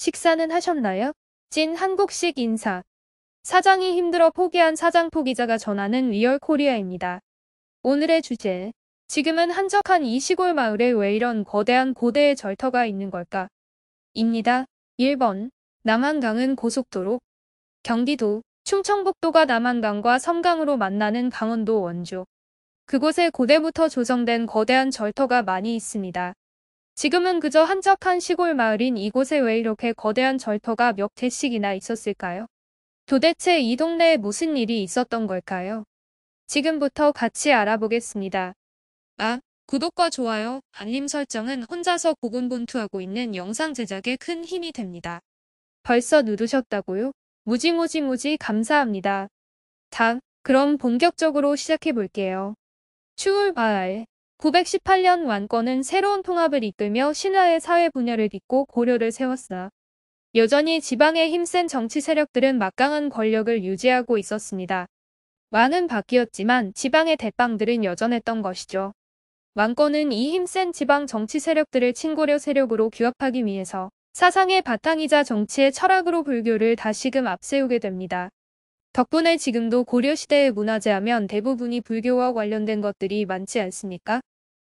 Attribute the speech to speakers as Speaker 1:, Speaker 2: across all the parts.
Speaker 1: 식사는 하셨나요? 찐 한국식 인사. 사장이 힘들어 포기한 사장 포기자가 전하는 리얼 코리아입니다. 오늘의 주제. 지금은 한적한 이 시골 마을에 왜 이런 거대한 고대의 절터가 있는 걸까? 입니다. 1번. 남한강은 고속도로. 경기도, 충청북도가 남한강과 섬강으로 만나는 강원도 원주. 그곳에 고대부터 조성된 거대한 절터가 많이 있습니다. 지금은 그저 한적한 시골 마을인 이곳에 왜 이렇게 거대한 절터가 몇 개씩이나 있었을까요? 도대체 이 동네에 무슨 일이 있었던 걸까요? 지금부터 같이 알아보겠습니다. 구독과 좋아요, 알림 설정은 혼자서 고군분투하고 있는 영상 제작에 큰 힘이 됩니다. 벌써 누르셨다고요? 무지무지무지 감사합니다. 그럼 본격적으로 시작해 볼게요. 출발. 918년 완권은 새로운 통합을 이끌며 신라의 사회 분열을 딛고 고려를 세웠으나 여전히 지방의 힘센 정치 세력들은 막강한 권력을 유지하고 있었습니다. 왕은 바뀌었지만 지방의 대빵들은 여전했던 것이죠. 왕권은 이 힘센 지방 정치 세력들을 친고려 세력으로 규합하기 위해서 사상의 바탕이자 정치의 철학으로 불교를 다시금 앞세우게 됩니다. 덕분에 지금도 고려시대의 문화재 하면 대부분이 불교와 관련된 것들이 많지 않습니까?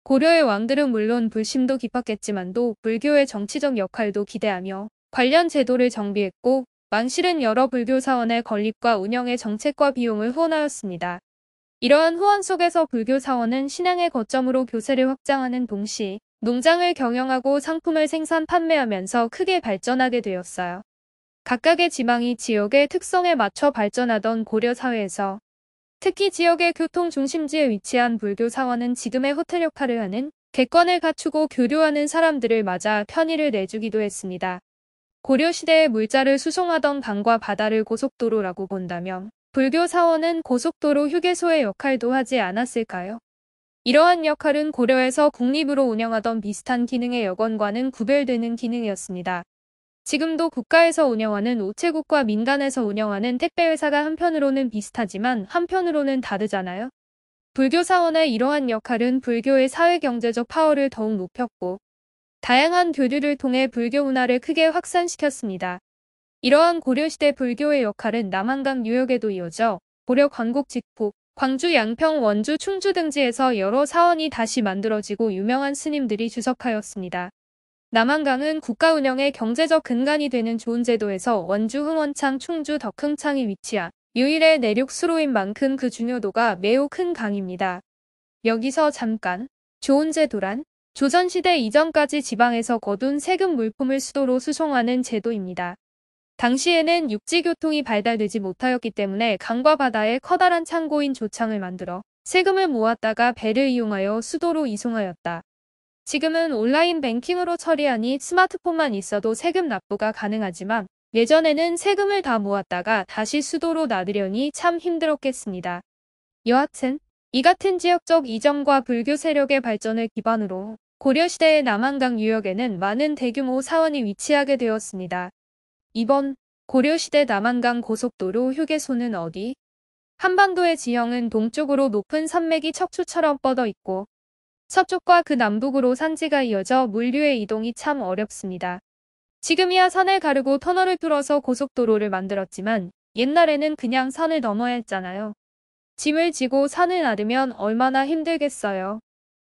Speaker 1: 고려의 왕들은 물론 불심도 깊었겠지만도 불교의 정치적 역할도 기대하며 관련 제도를 정비했고 왕실은 여러 불교 사원의 건립과 운영의 정책과 비용을 후원하였습니다. 이러한 후원 속에서 불교 사원은 신앙의 거점으로 교세를 확장하는 동시에 농장을 경영하고 상품을 생산 판매하면서 크게 발전하게 되었어요. 각각의 지방이 지역의 특성에 맞춰 발전하던 고려 사회에서 특히 지역의 교통 중심지에 위치한 불교 사원은 지금의 호텔 역할을 하는 객관을 갖추고 교류하는 사람들을 맞아 편의를 내주기도 했습니다. 고려시대에 물자를 수송하던 강과 바다를 고속도로라고 본다면 불교 사원은 고속도로 휴게소의 역할도 하지 않았을까요? 이러한 역할은 고려에서 국립으로 운영하던 비슷한 기능의 여건과는 구별되는 기능이었습니다. 지금도 국가에서 운영하는 우체국과 민간에서 운영하는 택배회사가 한편으로는 비슷하지만 한편으로는 다르잖아요. 불교 사원의 이러한 역할은 불교의 사회경제적 파워를 더욱 높였고 다양한 교류를 통해 불교 문화를 크게 확산시켰습니다. 이러한 고려시대 불교의 역할은 남한강 유역에도 이어져 고려 광국 직후, 광주 양평 원주 충주 등지에서 여러 사원이 다시 만들어지고 유명한 스님들이 주석하였습니다. 남한강은 국가 운영의 경제적 근간이 되는 좋은 제도에서 원주 흥원창 충주 덕흥창이 위치한 유일의 내륙 수로인 만큼 그 중요도가 매우 큰 강입니다. 여기서 잠깐, 좋은 제도란 조선시대 이전까지 지방에서 거둔 세금 물품을 수도로 수송하는 제도입니다. 당시에는 육지교통이 발달되지 못하였기 때문에 강과 바다에 커다란 창고인 조창을 만들어 세금을 모았다가 배를 이용하여 수도로 이송하였다. 지금은 온라인 뱅킹으로 처리하니 스마트폰만 있어도 세금 납부가 가능하지만 예전에는 세금을 다 모았다가 다시 수도로 놔두려니 참 힘들었겠습니다. 여하튼 이 같은 지역적 이전과 불교 세력의 발전을 기반으로 고려시대의 남한강 유역에는 많은 대규모 사원이 위치하게 되었습니다. 2번. 고려시대 남한강 고속도로 휴게소는 어디? 한반도의 지형은 동쪽으로 높은 산맥이 척추처럼 뻗어 있고 서쪽과 그 남북으로 산지가 이어져 물류의 이동이 참 어렵습니다. 지금이야 산을 가르고 터널을 뚫어서 고속도로를 만들었지만 옛날에는 그냥 산을 넘어야 했잖아요. 짐을 지고 산을 나르면 얼마나 힘들겠어요.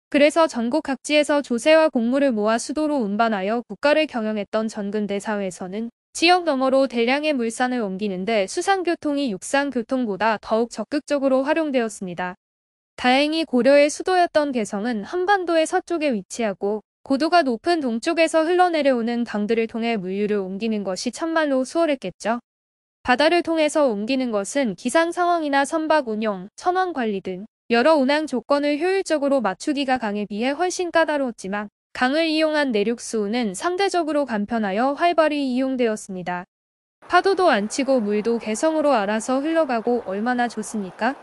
Speaker 1: 그래서 전국 각지에서 조세와 곡물을 모아 수도로 운반하여 국가를 경영했던 전근대 사회에서는 지역 너머로 대량의 물산을 옮기는데 수상교통이 육상교통보다 더욱 적극적으로 활용되었습니다. 다행히 고려의 수도였던 개성은 한반도의 서쪽에 위치하고 고도가 높은 동쪽에서 흘러내려오는 강들을 통해 물류를 옮기는 것이 참말로 수월했겠죠. 바다를 통해서 옮기는 것은 기상 상황이나 선박 운영, 천원 관리 등 여러 운항 조건을 효율적으로 맞추기가 강에 비해 훨씬 까다로웠지만 강을 이용한 내륙 수우는 상대적으로 간편하여 활발히 이용되었습니다. 파도도 안 치고 물도 개성으로 알아서 흘러가고 얼마나 좋습니까?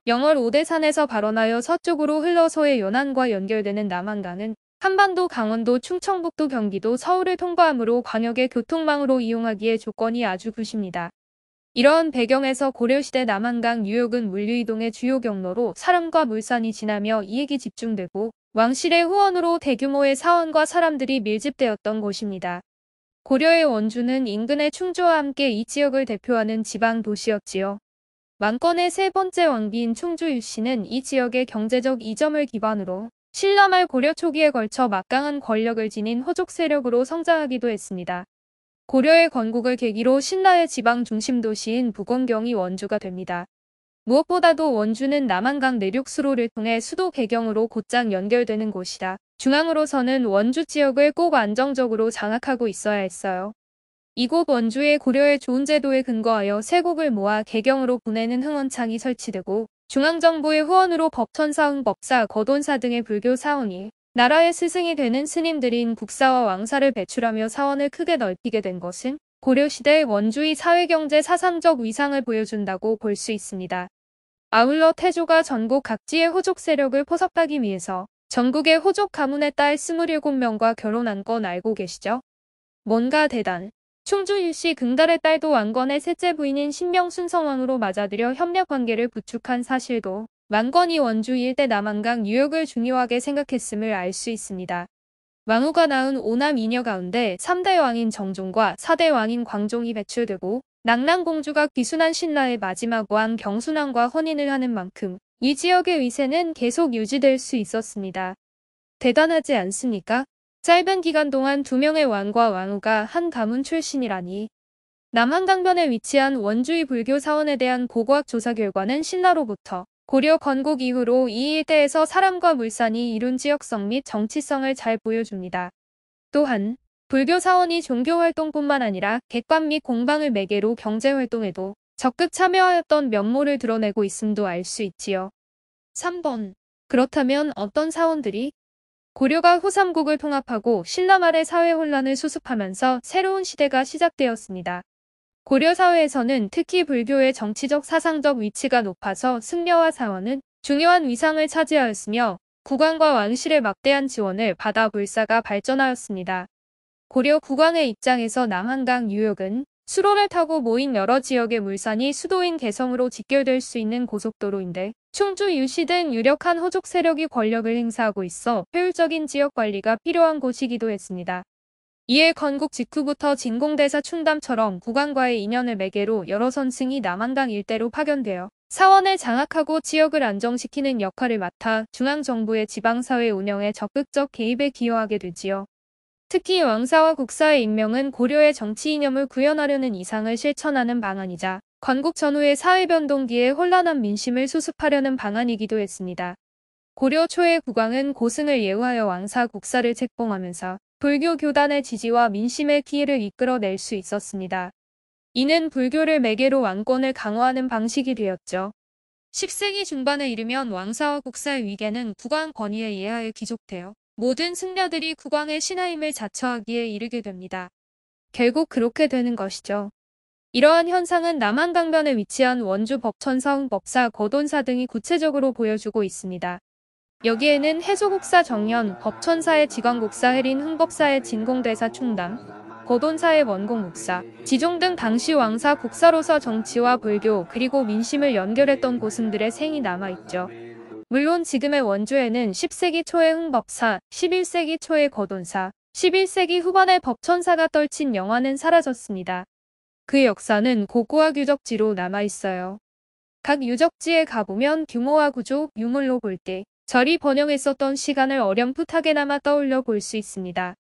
Speaker 1: 영월 오대산에서 발원하여 서쪽으로 흘러서의 연안과 연결되는 남한강은 한반도, 강원도, 충청북도, 경기도, 서울을 통과하므로 광역의 교통망으로 이용하기에 조건이 아주 굿입니다. 이러한 배경에서 고려시대 남한강 유역은 물류이동의 주요 경로로 사람과 물산이 지나며 이익이 집중되고 왕실의 후원으로 대규모의 사원과 사람들이 밀집되었던 곳입니다. 고려의 원주는 인근의 충주와 함께 이 지역을 대표하는 지방 도시였지요. 왕권의 세 번째 왕비인 충주 유씨는 이 지역의 경제적 이점을 기반으로 신라 말 고려 초기에 걸쳐 막강한 권력을 지닌 호족 세력으로 성장하기도 했습니다. 고려의 건국을 계기로 신라의 지방 중심 도시인 북원경이 원주가 됩니다. 무엇보다도 원주는 남한강 내륙 수로를 통해 수도 개경으로 곧장 연결되는 곳이라 중앙으로서는 원주 지역을 꼭 안정적으로 장악하고 있어야 했어요. 이곳 원주에 고려의 좋은 제도에 근거하여 세곡을 모아 개경으로 보내는 흥원창이 설치되고 중앙정부의 후원으로 법천사, 흥법사, 거돈사 등의 불교 사원이 나라의 스승이 되는 스님들인 국사와 왕사를 배출하며 사원을 크게 넓히게 된 것은 고려시대의 원주의 사회경제 사상적 위상을 보여준다고 볼 수 있습니다. 아울러 태조가 전국 각지의 호족 세력을 포섭하기 위해서 전국의 호족 가문의 딸 27명과 결혼한 건 알고 계시죠? 뭔가 대단. 충주 유씨 긍달의 딸도 왕건의 셋째 부인인 신명순성왕으로 맞아들여 협력 관계를 구축한 사실도 왕건이 원주 일대 남한강 유역을 중요하게 생각했음을 알 수 있습니다. 왕후가 낳은 5남 2녀 가운데 3대 왕인 정종과 4대 왕인 광종이 배출되고 낙랑공주가 귀순한 신라의 마지막 왕 경순왕과 혼인을 하는 만큼 이 지역의 위세는 계속 유지될 수 있었습니다. 대단하지 않습니까? 짧은 기간 동안 2명의 왕과 왕후가 한 가문 출신이라니. 남한강변에 위치한 원주의 불교 사원에 대한 고고학 조사 결과는 신라로부터 고려 건국 이후로 이 일대에서 사람과 물산이 이룬 지역성 및 정치성을 잘 보여줍니다. 또한 불교 사원이 종교활동뿐만 아니라 객관 및 공방을 매개로 경제활동에도 적극 참여하였던 면모를 드러내고 있음도 알 수 있지요. 3번. 그렇다면 어떤 사원들이? 고려가 후삼국을 통합하고 신라 말의 사회 혼란을 수습하면서 새로운 시대가 시작되었습니다. 고려 사회에서는 특히 불교의 정치적 사상적 위치가 높아서 승려와 사원은 중요한 위상을 차지하였으며 국왕과 왕실의 막대한 지원을 받아 불사가 발전하였습니다. 고려 국왕의 입장에서 남한강 유역은 수로를 타고 모인 여러 지역의 물산이 수도인 개성으로 직결될 수 있는 고속도로인데 충주 유씨 등 유력한 호족 세력이 권력을 행사하고 있어 효율적인 지역 관리가 필요한 곳이기도 했습니다. 이에 건국 직후부터 진공대사 충담처럼 국왕과의 인연을 매개로 여러 선승이 남한강 일대로 파견되어 사원을 장악하고 지역을 안정시키는 역할을 맡아 중앙정부의 지방사회 운영에 적극적 개입에 기여하게 되지요. 특히 왕사와 국사의 임명은 고려의 정치 이념을 구현하려는 이상을 실천하는 방안이자 건국 전후의 사회변동기에 혼란한 민심을 수습하려는 방안이기도 했습니다. 고려 초의 국왕은 고승을 예우하여 왕사 국사를 책봉하면서 불교 교단의 지지와 민심의 피해를 이끌어낼 수 있었습니다. 이는 불교를 매개로 왕권을 강화하는 방식이 되었죠. 10세기 중반에 이르면 왕사와 국사의 위계는 국왕 권위에 예하여 귀속되어 모든 승려들이 국왕의 신하임을 자처하기에 이르게 됩니다. 결국 그렇게 되는 것이죠. 이러한 현상은 남한강변에 위치한 원주 법천사, 흥법사, 거돈사 등이 구체적으로 보여주고 있습니다. 여기에는 해조국사 정연, 법천사의 지광국사 해린, 흥법사의 진공대사 충담, 거돈사의 원공국사, 지종 등 당시 왕사 국사로서 정치와 불교 그리고 민심을 연결했던 고승들의 생이 남아있죠. 물론 지금의 원주에는 10세기 초의 흥법사, 11세기 초의 거돈사, 11세기 후반의 법천사가 떨친 영화는 사라졌습니다. 그 역사는 고고학 유적지로 남아있어요. 각 유적지에 가보면 규모와 구조, 유물로 볼 때 절이 번영했었던 시간을 어렴풋하게나마 떠올려 볼 수 있습니다.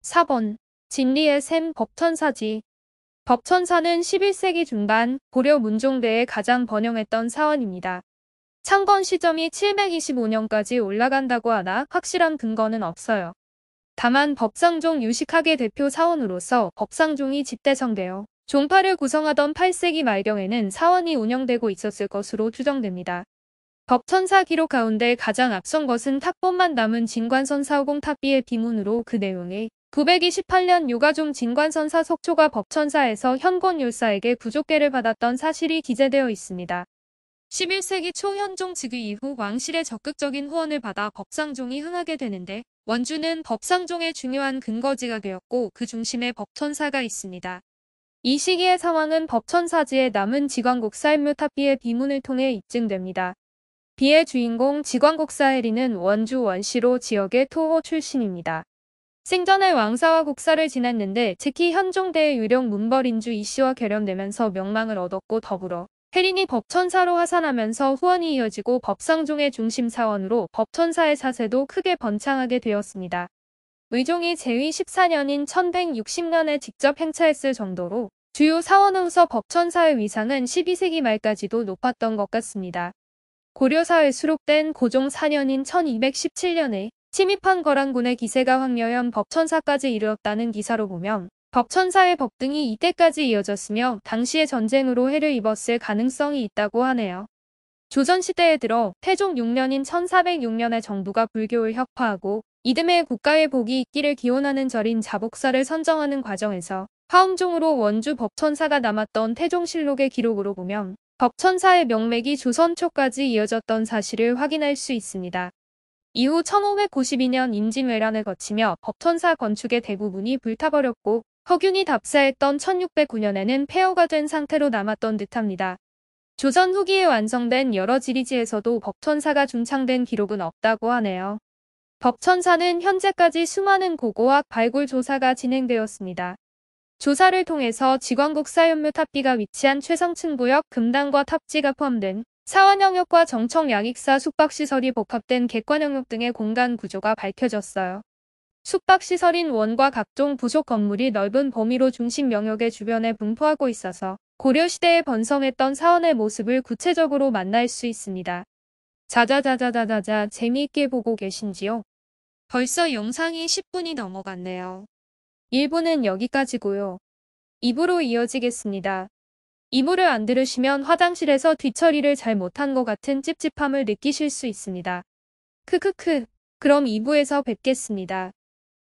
Speaker 1: 4번. 진리의 샘 법천사지. 법천사는 11세기 중반 고려 문종대에 가장 번영했던 사원입니다. 창건 시점이 725년까지 올라간다고 하나 확실한 근거는 없어요. 다만 법상종 유식학의 대표 사원으로서 법상종이 집대성되어 종파를 구성하던 8세기 말경에는 사원이 운영되고 있었을 것으로 추정됩니다. 법천사 기록 가운데 가장 앞선 것은 탑본만 남은 진관선 사후공 탑비의 비문으로 그 내용에 928년 유가종 진관선사 속초가 법천사에서 현곤율사에게 부족계를 받았던 사실이 기재되어 있습니다. 11세기 초 현종 즉위 이후 왕실의 적극적인 후원을 받아 법상종이 흥하게 되는데 원주는 법상종의 중요한 근거지가 되었고 그 중심에 법천사가 있습니다. 이 시기의 상황은 법천사지에 남은 지광국사 임묘탑비의 비문을 통해 입증됩니다. 비의 주인공 지광국사 해리는 원주 원시로 지역의 토호 출신입니다. 생전에 왕사와 국사를 지냈는데 특히 현종대의 유령 문벌인주 이씨와 결연되면서 명망을 얻었고 더불어 혜린이 법천사로 하산하면서 후원이 이어지고 법상중의 중심 사원으로 법천사의 사세도 크게 번창하게 되었습니다. 의종이 제위 14년인 1160년에 직접 행차했을 정도로 주요 사원으로서 법천사의 위상은 12세기 말까지도 높았던 것 같습니다. 고려사에 수록된 고종 4년인 1217년에 침입한 거란군의 기세가 황려현 법천사까지 이르렀다는 기사로 보면 법천사의 법등이 이때까지 이어졌으며 당시의 전쟁으로 해를 입었을 가능성이 있다고 하네요. 조선시대에 들어 태종 6년인 1406년에 정부가 불교를 혁파하고 이듬해 국가의 복이 있기를 기원하는 절인 자복사를 선정하는 과정에서 화엄종으로 원주 법천사가 남았던 태종실록의 기록으로 보면 법천사의 명맥이 조선 초까지 이어졌던 사실을 확인할 수 있습니다. 이후 1592년 임진왜란을 거치며 법천사 건축의 대부분이 불타버렸고 허균이 답사했던 1609년에는 폐허가 된 상태로 남았던 듯합니다. 조선 후기에 완성된 여러 지리지에서도 법천사가 준창된 기록은 없다고 하네요. 법천사는 현재까지 수많은 고고학 발굴 조사가 진행되었습니다. 조사를 통해서 지광국사연묘 탑비가 위치한 최성층 구역 금당과 탑지가 포함된 사원 영역과 정청 양익사 숙박시설이 복합된 객관 영역 등의 공간 구조가 밝혀졌어요. 숙박시설인 원과 각종 부속 건물이 넓은 범위로 중심 영역의 주변에 분포하고 있어서 고려시대에 번성했던 사원의 모습을 구체적으로 만날 수 있습니다. 자자자자자자자 재미있게 보고 계신지요? 벌써 영상이 10분이 넘어갔네요. 1부는 여기까지고요. 2부로 이어지겠습니다. 2부를 안 들으시면 화장실에서 뒤처리를 잘 못한 것 같은 찝찝함을 느끼실 수 있습니다. 크크크. 그럼 2부에서 뵙겠습니다.